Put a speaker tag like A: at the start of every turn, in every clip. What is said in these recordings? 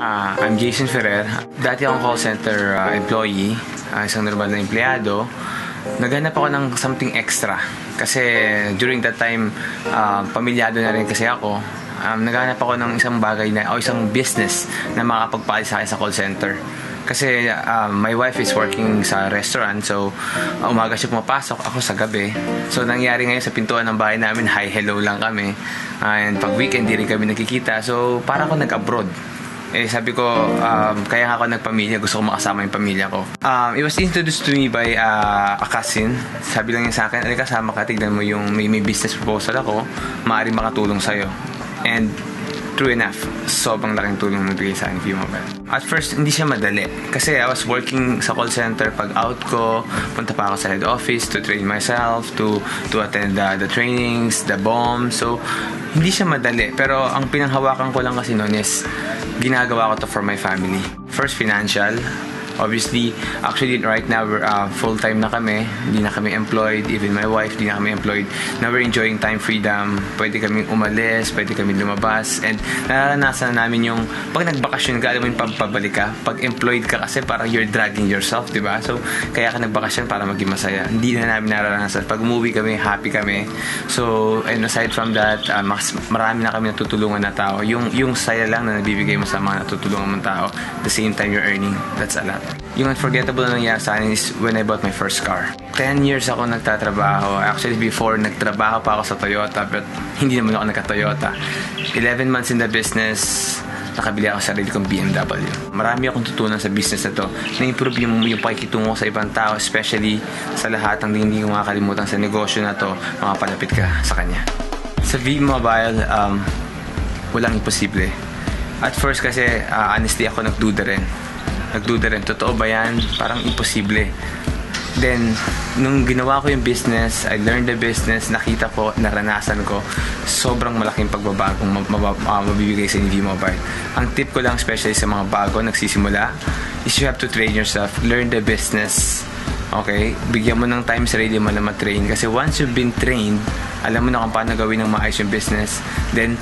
A: I'm Jason Ferrer. Dati akong call center employee, isang normal na empleyado. Naghanap ako ng something extra. Kasi during that time, pamilyado na rin kasi ako. Naghanap ako ng isang bagay o isang business na makapagpalit sa akin sa call center. Kasi my wife is working sa restaurant, so umaga siya pumapasok, ako sa gabi. So nangyari ngayon sa pintuan ng bahay namin, hi hello lang kami. And pag weekend di rin kami nagkikita, so para ako nag-abroad. Sabi ko, kaya nga ako nagpamilya, gusto ko makasama yung pamilya ko. It was introduced to me by a cousin. Sabi lang niya sa akin, alika kasama ka, tignan mo yung may business proposal ako, maaaring makatulong sa'yo. And true enough, sobrang laking tulong na bigay sa akin V-Mobile. At first, hindi siya madali. Kasi I was working sa call center. Pag out ko, punta pa ako sa head office to train myself, to attend the trainings, the BOM. So, hindi siya madali. Pero ang pinanghawakan ko lang kasi noon is ginagawa ko to for my family. First, financial. Obviously, actually right now we're full-time na kami. Hindi na kami employed. Even my wife, hindi na kami employed. Now we're enjoying time freedom. Pwede kaming umalis, pwede kaming lumabas. And naranasan na namin yung pag nagbakasyon ka, alam mo yung pabalik ka. Pag employed ka kasi parang you're dragging yourself, diba? So, kaya ka nagbakasyon para maging masaya. Hindi na namin naranasan. Pag umuwi kami, happy kami. So, and aside from that, marami na kami natutulungan na tao. Yung saya lang na nabibigay mo sa mga natutulungan mong tao, the same time you're earning, that's a lot. Yung unforgettable na nangyari sa akin is when I bought my first car. 10 years ako nagtatrabaho. Actually, before, nagtrabaho pa ako sa Toyota, but hindi naman ako nagka-Toyota. 11 months in the business, nakabili ako sa sarili kong BMW. Marami akong tutunan sa business na to. Na-improve yung pakikitungo sa ibang tao, especially sa lahat ng hindi ko makakalimutan sa negosyo na to, makapalapit ka sa kanya. Sa V-Mobile, walang imposible. At first kasi, honestly, ako nagduda rin. Totoo ba yan? Parang imposible. Then, nung ginawa ko yung business, I learned the business, nakita ko, naranasan ko, sobrang malaking pagbabagong mabibigay sa V-Mobile. Ang tip ko lang, especially sa mga bago, nagsisimula, is you have to train yourself, learn the business. Okay? Bigyan mo ng time sarili mo na matrain. Kasi once you've been trained, alam mo na kung paano gawin ng maayos yung business, then,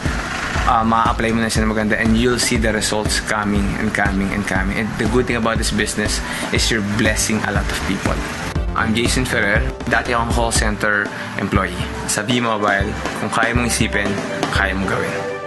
A: ma-apply mo na siya na maganda and you'll see the results coming. And the good thing about this business is you're blessing a lot of people. I'm Jason Ferrer. Dati akong call center employee. Sa V-Mobile, kung kaya mong isipin, kaya mong gawin.